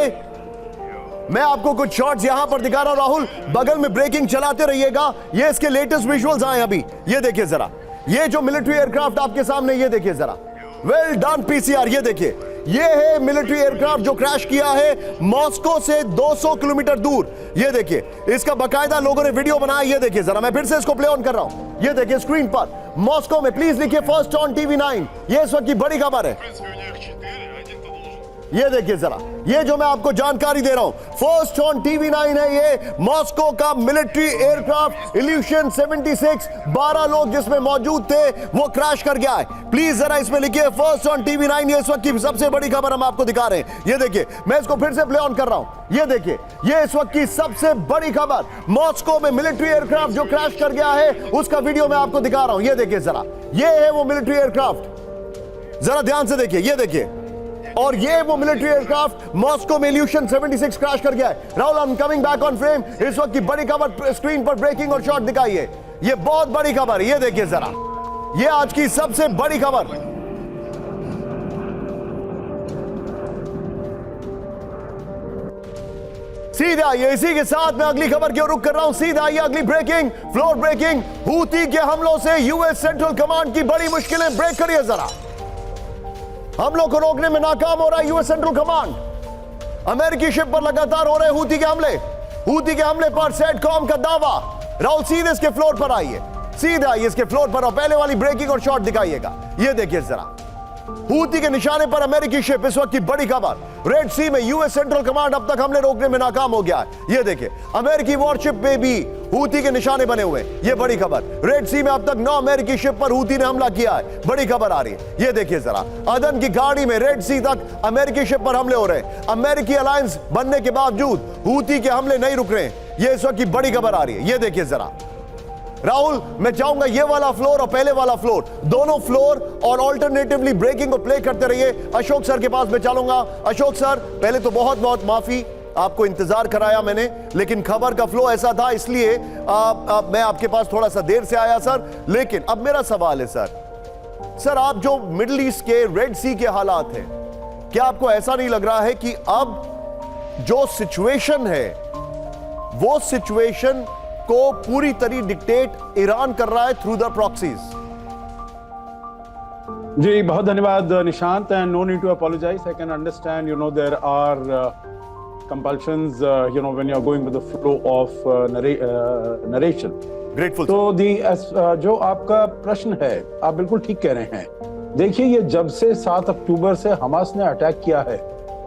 मैं आपको कुछ शॉट्स यहां पर दिखा रहा हूं राहुल, बगल में ब्रेकिंग चलाते रहिएगा। ये इसके लेटेस्ट विजुअल्स आए अभी, ये देखिए जरा, ये जो मिलिट्री एयरक्राफ्ट आपके सामने, ये देखिए जरा, वेल डन पीसीआर। ये देखिए ये है मिलिट्री एयरक्राफ्ट जो क्रैश किया है मॉस्को से 200 किलोमीटर दूर। ये देखिए इसका बकायदा लोगों ने वीडियो बनाया। ये देखिए जरा, मैं फिर से इसको प्ले ऑन कर रहा हूं, ये देखिए स्क्रीन पर मॉस्को में, प्लीज लिखिए फर्स्ट ऑन TV9। ये इस वक्त की बड़ी खबर है। ये देखिए जरा, ये जो मैं आपको जानकारी दे रहा हूं फर्स्ट ऑन TV9 है। ये मॉस्को का मिलिट्री एयरक्राफ्ट इल्यूशन 76, 12 लोग जिसमें मौजूद थे वो क्रैश कर गया है। प्लीज जरा इसमें लिखिए फर्स्ट ऑन TV9। ये इस वक्त की सबसे बड़ी खबर हम आपको दिखा रहे हैं। ये देखिए मैं इसको फिर से प्ले ऑन कर रहा हूं, ये देखिए ये इस वक्त की सबसे बड़ी खबर, मॉस्को में मिलिट्री एयरक्राफ्ट जो क्रैश कर गया है उसका वीडियो मैं आपको दिखा रहा हूं। ये देखिए जरा, ये है वो मिलिट्री एयरक्राफ्ट, जरा ध्यान से देखिए, ये देखिए, और ये वो मिलिट्री एयरक्राफ्ट मॉस्को में इल्यूशन 76 क्रैश कर गया है। Rahul I am coming back on frame. इस वक्त की बड़ी खबर स्क्रीन पर ब्रेकिंग और शॉट दिखाइए, ये बहुत बड़ी खबर है। ये देखिए जरा, ये आज की सबसे बड़ी खबर। सीधा ये इसी के साथ मैं अगली खबर की ओर रुख कर रहा हूं। सीधा ये अगली ब्रेकिंग, फ्लोर ब्रेकिंग, हूती के हमलों से यूएस सेंट्रल कमांड की बड़ी मुश्किलें। ब्रेक करिए जरा, हमलों को रोकने में नाकाम हो रहा है यूएस सेंट्रल कमांड। अमेरिकी शिप पर लगातार हो रहे हूती के हमले। हूती के हमले पर सेटकॉम का दावा। राहुल सीधे इसके फ्लोर पर आइए, सीधे आइए इसके फ्लोर पर और पहले वाली ब्रेकिंग और शॉट दिखाइएगा। ये देखिए जरा, हूती के निशाने पर अमेरिकी शिप, इस वक्त की बड़ी खबर। रेड सी में यूएस सेंट्रल कमांड अब तक हमले रोकने में नाकाम हो गया है। ये देखिए अमेरिकी वॉरशिप पे भी हूती के निशाने बने हुए हैं। ये बड़ी खबर, रेड सी में अब तक 9 अमेरिकी शिप पर हूती ने हमला किया है। बड़ी खबर आ रही है। ये देखिए जरा, अदन की गाड़ी में रेड सी तक अमेरिकी शिप पर हमले हो रहे हैं। अमेरिकी अलायंस बनने के बावजूद हूती के हमले नहीं रुक रहे हैं। ये इस वक्त की बड़ी खबर आ रही है। ये देखिए जरा राहुल, मैं चाहूंगा ये वाला फ्लोर और पहले वाला फ्लोर, दोनों फ्लोर और ऑल्टरनेटिवली ब्रेकिंग को प्ले करते रहिए। अशोक सर के पास मैं चलूंगा। अशोक सर, पहले तो बहुत बहुत माफी, आपको इंतजार कराया मैंने, लेकिन खबर का फ्लो ऐसा था इसलिए मैं आपके पास थोड़ा सा देर से आया सर। लेकिन अब मेरा सवाल है सर, आप जो मिडिल ईस्ट के रेड सी के हालात हैं, क्या आपको ऐसा नहीं लग रहा है कि अब जो सिचुएशन है वो सिचुएशन को पूरी तरह डिक्टेट ईरान कर रहा है थ्रू द प्रॉक्सीज? जी बहुत धन्यवाद Nishant, and no need to apologize. I can understand, you know, there are compulsions, you know, when you are going with the flow of narration. Grateful. तो जो आपका प्रश्न है, आप बिल्कुल ठीक कह रहे हैं। देखिए, ये जब से 7 अक्टूबर से हमास ने अटैक किया है,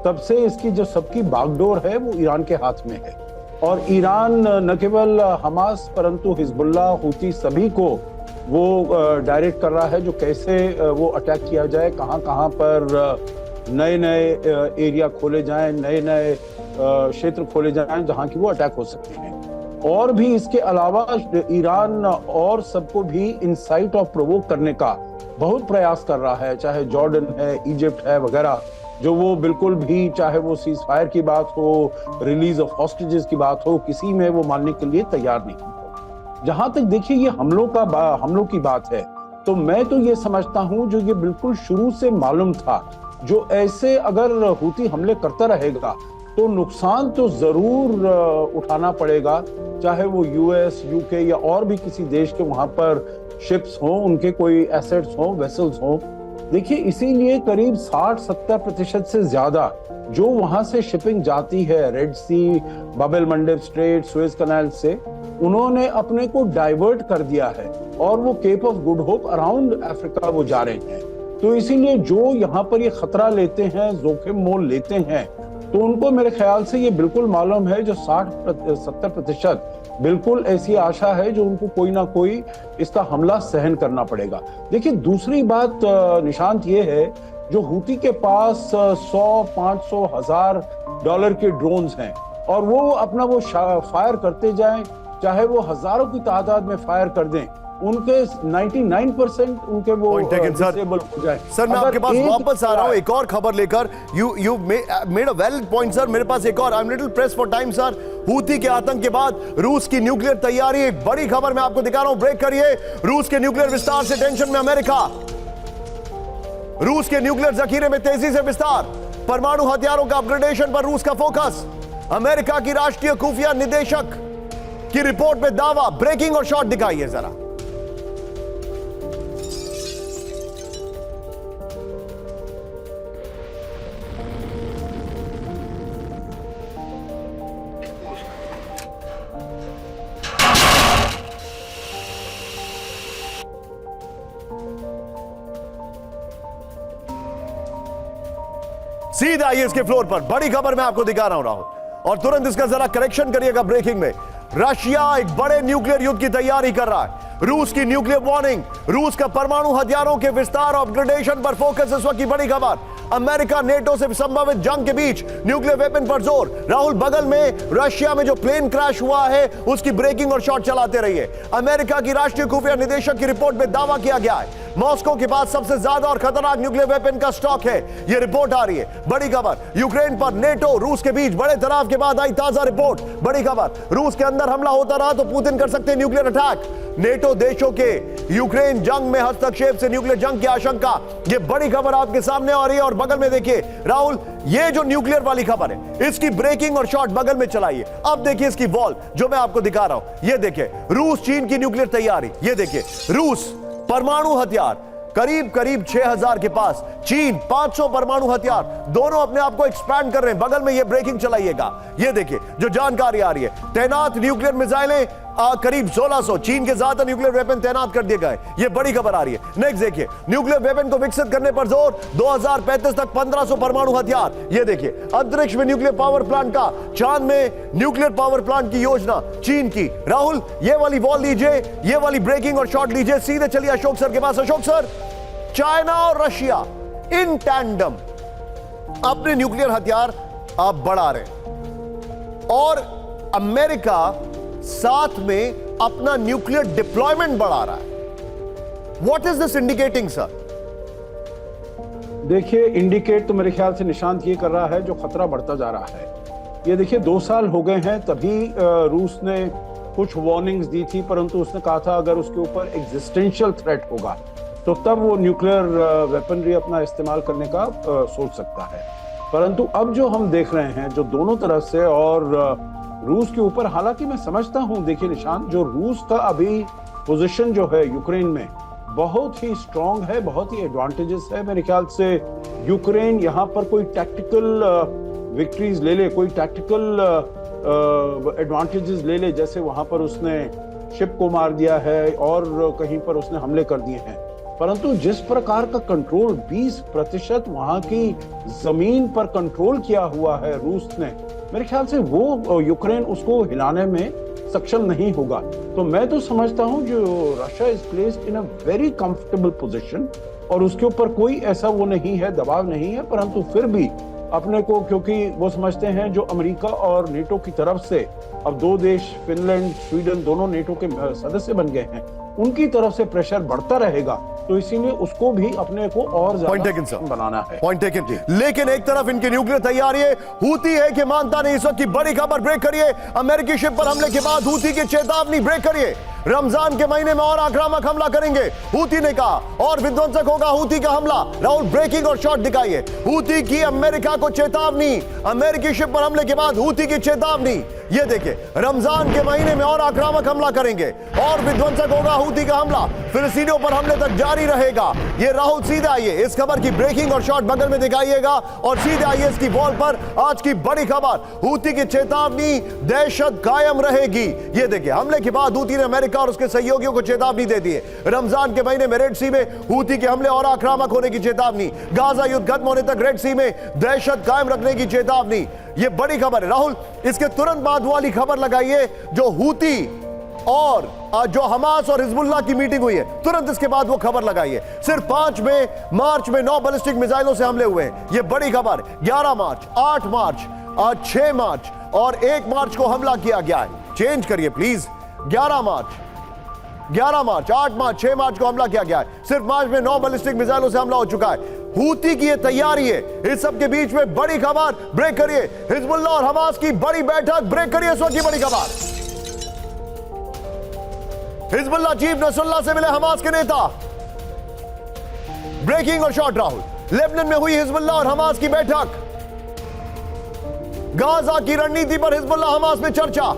तब से इसकी जो सबकी बागडोर है वो ईरान के हाथ में है। और ईरान न केवल हमास परंतु हिजबुल्लाह, हूती सभी को वो डायरेक्ट कर रहा है जो कैसे वो अटैक किया जाए, कहाँ कहाँ पर नए नए एरिया खोले जाएं, नए नए क्षेत्र खोले जाएं जहां की वो अटैक हो सकते हैं। और भी इसके अलावा ईरान और सबको भी इंसाइट ऑफ प्रोवोक करने का बहुत प्रयास कर रहा है, चाहे जॉर्डन है, इजिप्ट है वगैरह, जो वो बिल्कुल भी, चाहे वो सीज फायर की बात हो, रिलीज ऑफ हॉस्टेजेस की बात हो, किसी में वो मानने के लिए तैयार नहीं हो। जहां तक देखिए ये हमलों की बात है, तो मैं तो ये समझता हूं जो ये बिल्कुल शुरू से मालूम था, जो ऐसे अगर हूती हमले करता रहेगा तो नुकसान तो जरूर उठाना पड़ेगा, चाहे वो यूएस, यूके या और भी किसी देश के वहां पर शिप्स हों, उनके कोई एसेट्स हों, वेसल्स हों। देखिए, इसीलिए करीब 60-70% से ज्यादा जो वहां से शिपिंग जाती है रेड सी, बाब एल मंडेब स्ट्रेट, सुएज कनाल से, उन्होंने अपने को डाइवर्ट कर दिया है और वो Cape of Good Hope around Africa वो जा रहे हैं। तो इसीलिए जो यहाँ पर ये खतरा लेते हैं, जोखिम मोल लेते हैं, तो उनको मेरे ख्याल से ये बिल्कुल मालूम है, जो 60-70% बिल्कुल ऐसी आशा है जो उनको कोई ना कोई इसका हमला सहन करना पड़ेगा। देखिए, दूसरी बात निशांत ये है, जो हूती के पास 100, 500, $1000 के ड्रोन्स हैं और वो अपना वो फायर करते जाएं, चाहे वो हजारों की तादाद में फायर कर दें, उनके 99% उनके वो डिसेबल हो जाए। सर, मैं आपके पास वापस आ रहा हूं एक और खबर लेकर। You made a valid point sir. मेरे पास एक और, I am little press for time sir. Houthi के आतंक के बाद रूस की न्यूक्लियर तैयारी, एक बड़ी खबर मैं आपको दिखा रहा हूं, ब्रेक करिए। रूस के न्यूक्लियर विस्तार से टेंशन में अमेरिका। रूस के न्यूक्लियर जखीरे में तेजी से विस्तार, परमाणु हथियारों का अपग्रेडेशन पर रूस का फोकस। अमेरिका की राष्ट्रीय खुफिया निदेशक की रिपोर्ट में दावा। ब्रेकिंग और शॉट दिखाइए जरा। सीधा आइए इसके फ्लोर पर, बड़ी खबर मैं आपको दिखा रहा हूं राहुल, और तुरंत इसका जरा करेक्शन करिएगा ब्रेकिंग में। रशिया एक बड़े न्यूक्लियर युद्ध की तैयारी कर रहा है। रूस की न्यूक्लियर वार्निंग, रूस का परमाणु हथियारों के विस्तार और अपग्रेडेशन पर फोकस, इस वक्त की बड़ी खबर। अमेरिका नेटो से संभावित जंग के बीच न्यूक्लियर वेपन पर जोर। राहुल, बगल में रशिया में जो प्लेन क्रैश हुआ है उसकी ब्रेकिंग और शॉट चलाते रहिए। अमेरिका की राष्ट्रीय खुफिया निदेशक की रिपोर्ट में दावा किया गया है मॉस्को के पास सबसे ज्यादा और खतरनाक न्यूक्लियर वेपन का स्टॉक है। यह रिपोर्ट आ रही है, बड़ी खबर। यूक्रेन पर नेटो रूस के बीच बड़े तनाव के बाद आई ताजा रिपोर्ट, बड़ी खबर। रूस के अंदर हमला होता रहा तो पुतिन कर सकते हैं न्यूक्लियर अटैक। नेटो देशों के यूक्रेन जंग में हस्तक्षेप से न्यूक्लियर जंग की आशंका, यह बड़ी खबर आपके सामने आ रही है। और बगल में देखिए राहुल, ये जो न्यूक्लियर वाली खबर है इसकी ब्रेकिंग और शॉट बगल में चलाइए। अब देखिए इसकी वॉल जो मैं आपको दिखा रहा हूं, ये देखिए रूस चीन की न्यूक्लियर तैयारी। ये देखिए रूस परमाणु हथियार करीब 6000 के पास, चीन 500 परमाणु हथियार, दोनों अपने आप को एक्सपैंड कर रहे हैं। बगल में ये ब्रेकिंग चलाइएगा, ये देखिए जो जानकारी आ रही है। तैनात न्यूक्लियर मिसाइलें करीब 1600, चीन के ज्यादा न्यूक्लियर वेपन तैनात कर दिए गए, ये बड़ी खबर आ रही है। नेक्स्ट देखिए, न्यूक्लियर वेपन को विकसित करने पर जोर, 2035 तक 1500 परमाणु हथियार। ये देखिए अंतरिक्ष में न्यूक्लियर पावर प्लांट का, चांद में न्यूक्लियर पावर प्लांट की योजना चीन की। राहुल, ये वाली वॉल लीजिए, ये वाली ब्रेकिंग और शॉट लीजिए। सीधे चलिए अशोक सर के पास। अशोक सर, चाइना और रशिया इन टैंडम अपने न्यूक्लियर हथियार आप बढ़ा रहे और अमेरिका साथ में अपना न्यूक्लियर डिप्लॉयमेंट बढ़ा रहा है। What is this indicating sir? देखिए, इंडिकेट तो मेरे ख्याल से निशांत ये कर रहा है जो खतरा बढ़ता जा रहा है। ये देखिए 2 साल हो गए हैं, तभी रूस ने कुछ वार्निंग्स दी थी, परंतु उसने कहा था अगर उसके ऊपर एग्जिस्टेंशियल थ्रेट होगा तो तब वो न्यूक्लियर वेपनरी अपना इस्तेमाल करने का सोच सकता है। परंतु अब जो हम देख रहे हैं, जो दोनों तरफ से और रूस के ऊपर, हालांकि मैं समझता हूं, देखिए निशांत, जो रूस का अभी पोजीशन जो है यूक्रेन में बहुत ही स्ट्रांग है, बहुत ही एडवांटेजेस है। मेरे ख्याल से यूक्रेन यहाँ पर कोई टैक्टिकल विक्ट्रीज ले ले, कोई टैक्टिकल एडवांटेजेस ले ले, जैसे वहां पर उसने शिप को मार दिया है और कहीं पर उसने हमले कर दिए हैं, परंतु जिस प्रकार का कंट्रोल 20% वहां की जमीन पर कंट्रोल किया हुआ है रूस ने, मेरे ख्याल से वो यूक्रेन उसको हिलाने में सक्षम नहीं होगा। तो मैं तो समझता हूं जो Russia is placed in a very comfortable position और उसके ऊपर कोई ऐसा वो नहीं है, दबाव नहीं है, परंतु फिर भी अपने को, क्योंकि वो समझते हैं जो अमेरिका और नेटो की तरफ से अब 2 देश फिनलैंड, स्वीडन दोनों नेटो के सदस्य बन गए हैं, उनकी तरफ से प्रेशर बढ़ता रहेगा, तो इसीलिए उसको भी अपने को और ज्यादा बनाना है। Point taken. लेकिन एक तरफ इनकी न्यूक्लियर तैयारी है, हूती है कि मानता नहीं। इस वक्त की बड़ी खबर, ब्रेक करिए। अमेरिकी शिप पर हमले के बाद हूती की चेतावनी, ब्रेक करिए। रमजान के महीने में और आक्रामक हमला करेंगे, हूती ने कहा, और विध्वंसक होगा हूती का हमला। राहुल ब्रेकिंग और शॉट दिखाइए। हूती की अमेरिका को चेतावनी, अमेरिकी शिप पर हमले के बाद हूती की चेतावनी। ये देखिए, रमजान के महीने में और आक्रामक हमला करेंगे और विध्वंसक होगा हूती का हमला, फिलिस्तीनियों पर हमले तक जारी रहेगा। ये राहुल सीधे आइए, इस खबर की ब्रेकिंग और शॉट बगल में दिखाइएगा और सीधे आइए इसकी वॉल पर आज की बड़ी खबर, हूती की चेतावनी, दहशत कायम रहेगी। ये देखिए, हमले के बाद हूती ने अमेरिका और उसके सहयोगियों को चेतावनी दे दी है। रमजान के महीने में रेड सी में हूती के हमले और आक्रामक होने की चेतावनी, गाजा युद्ध खत्म होने तक रेड सी में दहशत कायम रखने की चेतावनी। ये बड़ी खबर है। राहुल, इसके तुरंत बाद वाली खबर लगाइए जो हूती और जो हमास और हिजबुल्लाह की मीटिंग हुई है, तुरंत इसके बाद वो खबर लगाइए। सिर्फ 5 मार्च में 9 बैलिस्टिक मिसाइलों से हमले हुए हैं। ये बड़ी खबर। 11 मार्च, 8 मार्च, 6 मार्च और 1 मार्च को हमला किया गया है। चेंज करिए प्लीज। 11 मार्च, 8 मार्च, 6 मार्च को हमला किया गया है। सिर्फ मार्च में 9 बैलिस्टिक मिसाइलों से हमला हो चुका है। हूती की ये तैयारी है। इस सब के बीच में बड़ी खबर, ब्रेक करिए। हिजबुल्लाह और हमास की बड़ी बैठक, ब्रेक करिए इस वक्त की बड़ी खबर। हिजबुल्लाह चीफ नसरुल्लाह से मिले हमास के नेता। ब्रेकिंग और शॉट राहुल, लेबनान में हुई हिजबुल्लाह और हमास की बैठक। गाजा की रणनीति पर हिजबुल्लाह हमास में चर्चा।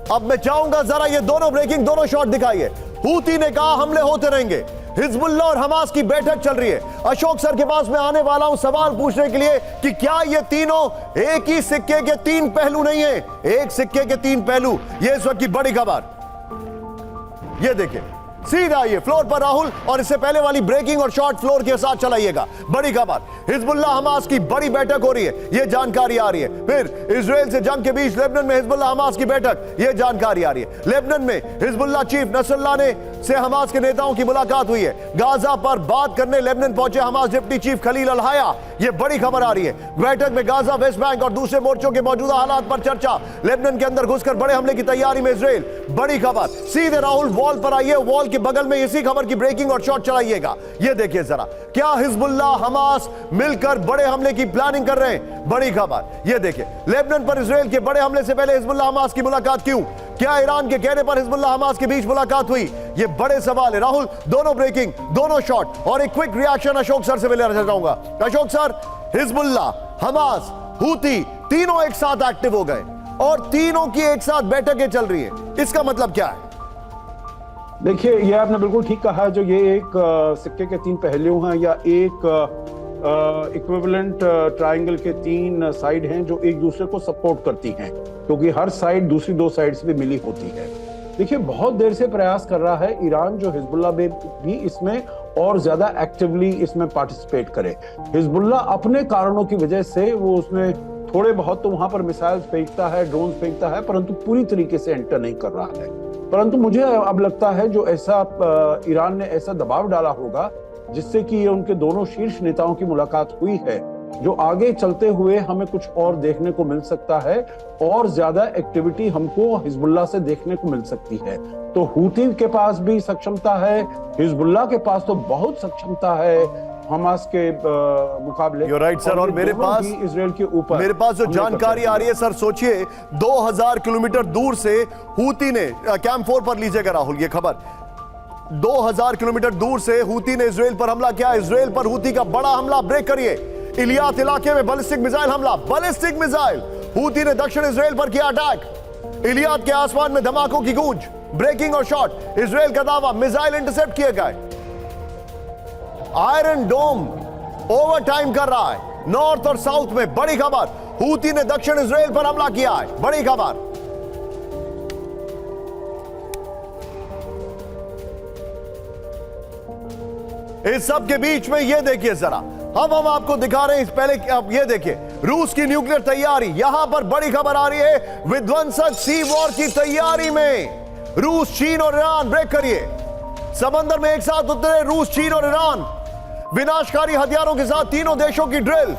अब मैं चाहूंगा जरा ये दोनों ब्रेकिंग, दोनों शॉट दिखाइए। हूती ने कहा हमले होते रहेंगे। हिजबुल्लाह और हमास की बैठक चल रही है। अशोक सर के पास मैं आने वाला हूं सवाल पूछने के लिए कि क्या ये तीनों एक ही सिक्के के 3 पहलू नहीं है? एक सिक्के के 3 पहलू, ये इस वक्त की बड़ी खबर। ये देखिए, सीधा आइए फ्लोर पर राहुल, और इससे पहले वाली ब्रेकिंग और शॉर्ट फ्लोर के साथ चलाइएगा। बड़ी खबर, हिजबुल्लाह हमास की बड़ी बैठक हो रही है, ये जानकारी आ रही है। फिर इजराइल से जंग के बीच लेबनान में हिजबुल्लाह हमास की बैठक, ये जानकारी आ रही है। लेबनान में हिजबुल्लाह चीफ नसरुल्लाह ने से हमास के नेताओं की मुलाकात हुई है। गाजा पर बात करने लेबनान पहुंचे हमास डिप्टी चीफ खलील अल हाया, ये बड़ी खबर आ रही है। बैठक में गाजा, वेस्ट बैंक और दूसरे मोर्चों के मौजूदा हालात पर चर्चा। लेबनान के अंदर घुसकर बड़े हमले की तैयारी में इजराइल, बड़ी खबर। सीधे राहुल वॉल पर आइए, वॉल के बगल में इसी खबर की ब्रेकिंग और शॉट चलाइएगा। ये देखिए जरा, क्या हिजबुल्लाह हमास मिलकर बड़े हमले की प्लानिंग कर रहे हैं? बड़ी खबर। ये देखिए, लेबनान पर इजराइल के बड़े हमले से पहले हिजबुल्लाह हमास की मुलाकात क्यों? क्या ईरान के कहने पर हिजबुल्लाह हमास के बीच मुलाकात हुई? ये बड़े सवाल है राहुल। दोनों ब्रेकिंग, दोनों शॉट और एक क्विक रिएक्शन अशोक सर से मिलना चाहूंगा। Ashok sir, Hezbollah, Hamas, Houthi तीनों एक साथ एक्टिव हो गए और तीनों की एक साथ बैठकें चल रही है, इसका मतलब क्या है? देखिए, ये आपने बिल्कुल ठीक कहा। जो ये एक सिक्के के 3 पहलू हैं या एक इक्विवेलेंट ट्रायंगल के 3 साइड हैं जो एक दूसरे को सपोर्ट करती हैं, क्योंकि हर साइड दूसरी 2 साइड से भी मिली होती है। देखिए, बहुत देर से प्रयास कर रहा है ईरान जो हिजबुल्लाह भी इसमें और ज्यादा एक्टिवली इसमें पार्टिसिपेट करे। हिजबुल्लाह अपने कारणों की वजह से वो उसमें थोड़े बहुत तो वहां पर मिसाइल फेंकता है, ड्रोन फेंकता है, परंतु पूरी तरीके से एंटर नहीं कर रहा है। परंतु मुझे अब लगता है जो ऐसा ईरान ने ऐसा दबाव डाला होगा जिससे कि ये उनके दोनों शीर्ष नेताओं की मुलाकात हुई है, जो आगे चलते हुए हमें कुछ और देखने को मिल सकता है और ज्यादा एक्टिविटी हमको हिजबुल्लाह से देखने को मिल सकती है। तो हूती के पास भी सक्षमता है, हिजबुल्लाह के पास तो बहुत सक्षमता है हमास के मुकाबले। You're right, sir. और मेरे पास इजराइल के ऊपर मेरे पास जो जानकारी आ रही है सर, सोचिए 2000 किलोमीटर दूर से हूती ने कैंप 4 पर लीजिएगा राहुल ये खबर, 2000 किलोमीटर दूर से हूती ने इजराइल पर हमला किया। इजराइल पर हूती का बड़ा हमला, ब्रेक करिए। इलियात इलाके में बैलिस्टिक मिसाइल हमला, बैलिस्टिक मिसाइल, हूती ने दक्षिण इजराइल पर किया अटैक। इलियात के आसमान में धमाकों की गूंज, ब्रेकिंग और शॉट। इजराइल का दावा, मिसाइल इंटरसेप्ट किए गए। आयरन डोम ओवर टाइम कर रहा है नॉर्थ और साउथ में, बड़ी खबर। हूती ने दक्षिण इजराइल पर हमला किया है, बड़ी खबर। इस सब के बीच में ये देखिए जरा, अब हम आपको दिखा रहे हैं। पहले अब ये देखिए, रूस की न्यूक्लियर तैयारी, यहां पर बड़ी खबर आ रही है। विध्वंसक सी वॉर की तैयारी में रूस, चीन और ईरान, ब्रेक करिए। समंदर में एक साथ उतरे रूस, चीन और ईरान, विनाशकारी हथियारों के साथ तीनों देशों की ड्रिल।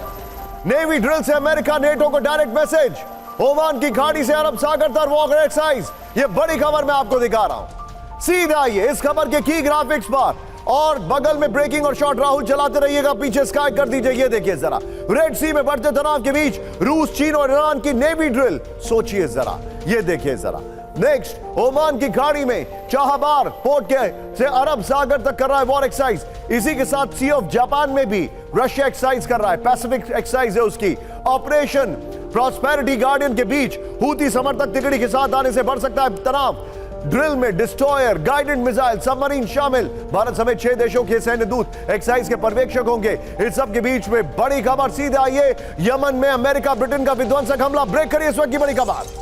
नेवी ड्रिल से अमेरिका, नेटो को डायरेक्ट मैसेज। ओमान की खाड़ी से अरब सागर तक वॉकर एक्सरसाइज। ये बड़ी खबर मैं आपको दिखा रहा हूं। सीधे आइए इस खबर के की ग्राफिक्स पर और बगल में ब्रेकिंग और शॉट राहुल चलाते रहिएगा, पीछे स्काई कर दीजिए। ये देखिए जरा, रेड सी में बढ़ते तनाव के बीच रूस, चीन और ईरान की नेवी ड्रिल, सोचिए जरा, ये देखिए जरा। नेक्स्ट, ओमान की खाड़ी में चाहबार पोर्ट के से अरब सागर तक कर रहा है वॉर एक्सरसाइज। इसी के साथ सी ऑफ जापान में भी रशिया एक्सरसाइज कर रहा है, पैसिफिक एक्सरसाइज है उसकी। ऑपरेशन प्रॉस्पेरिटी गार्डियन के बीच हूती समर्थक तिकड़ी के साथ आने से बढ़ सकता है तनाव। ड्रिल में डिस्ट्रॉयर, गाइडेड मिसाइल, सबमरीन शामिल। भारत समेत 6 देशों के सैन्य दूत एक्सरसाइज के पर्यवेक्षक होंगे। इस सब के बीच में बड़ी खबर सीधे आइए, यमन में अमेरिका ब्रिटेन का विध्वंसक हमला। ब्रेक करिए इस वक्त की बड़ी खबर।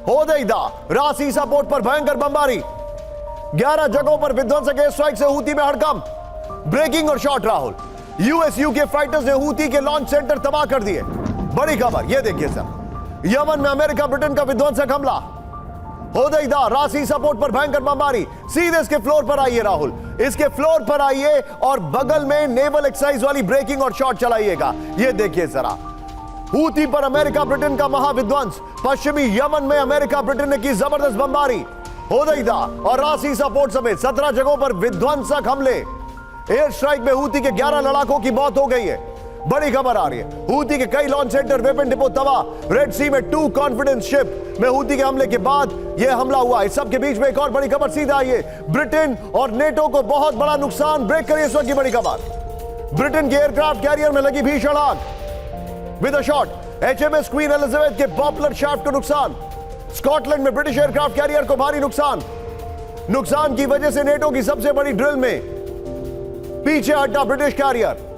होदेइदा रास ईसा पोर्ट पर भयंकर बमबारी, 11 जगहों पर विध्वंसक एयर स्ट्राइक से हूती में हड़कंप। ब्रेकिंग और shot Rahul, US UK fighters ने हूती के लॉन्च सेंटर तबाह कर दिए। बड़ी खबर ये देखिए सर, यमन में अमेरिका ब्रिटेन का विध्वंसक हमला। होदेइदा रास ईसा पोर्ट पर भयंकर बमबारी। सीधे इसके फ्लोर पर आइए राहुल, इसके फ्लोर पर आइए और बगल में नेवल एक्सरसाइज वाली ब्रेकिंग और शॉट चलाइएगा। ये देखिए जरा, हूती पर अमेरिका ब्रिटेन का महाविध्वंस। पश्चिमी यमन में अमेरिका ब्रिटेन ने की जबरदस्त बमबारी। होदेइदा और रास ईसा पोर्ट समेत 17 जगहों पर विध्वंसक हमले। एयर स्ट्राइक में हूती के 11 लड़ाकों की मौत हो गई है। बड़ी खबर आ रही है, हूती के कई लॉन्च सेंटर, वेपन डिपो तबाह। रेड सी में 2 कॉन्फिडेंस शिप में हूती के हमले के बाद यह हमला हुआ। इस सब के बीच में एक और बड़ी खबर सीधा आइए, ब्रिटेन और नेटो को बहुत बड़ा नुकसान। ब्रेक करिए इस वक्त की बड़ी खबर। ब्रिटेन के एयरक्राफ्ट कैरियर में लगी भीषण आग। With a shot, HMS queen Elizabeth के पॉपुलर शाफ्ट को नुकसान। स्कॉटलैंड में ब्रिटिश एयरक्राफ्ट कैरियर को भारी नुकसान की वजह से नेटो की सबसे बड़ी ड्रिल में पीछे हटा ब्रिटिश कैरियर।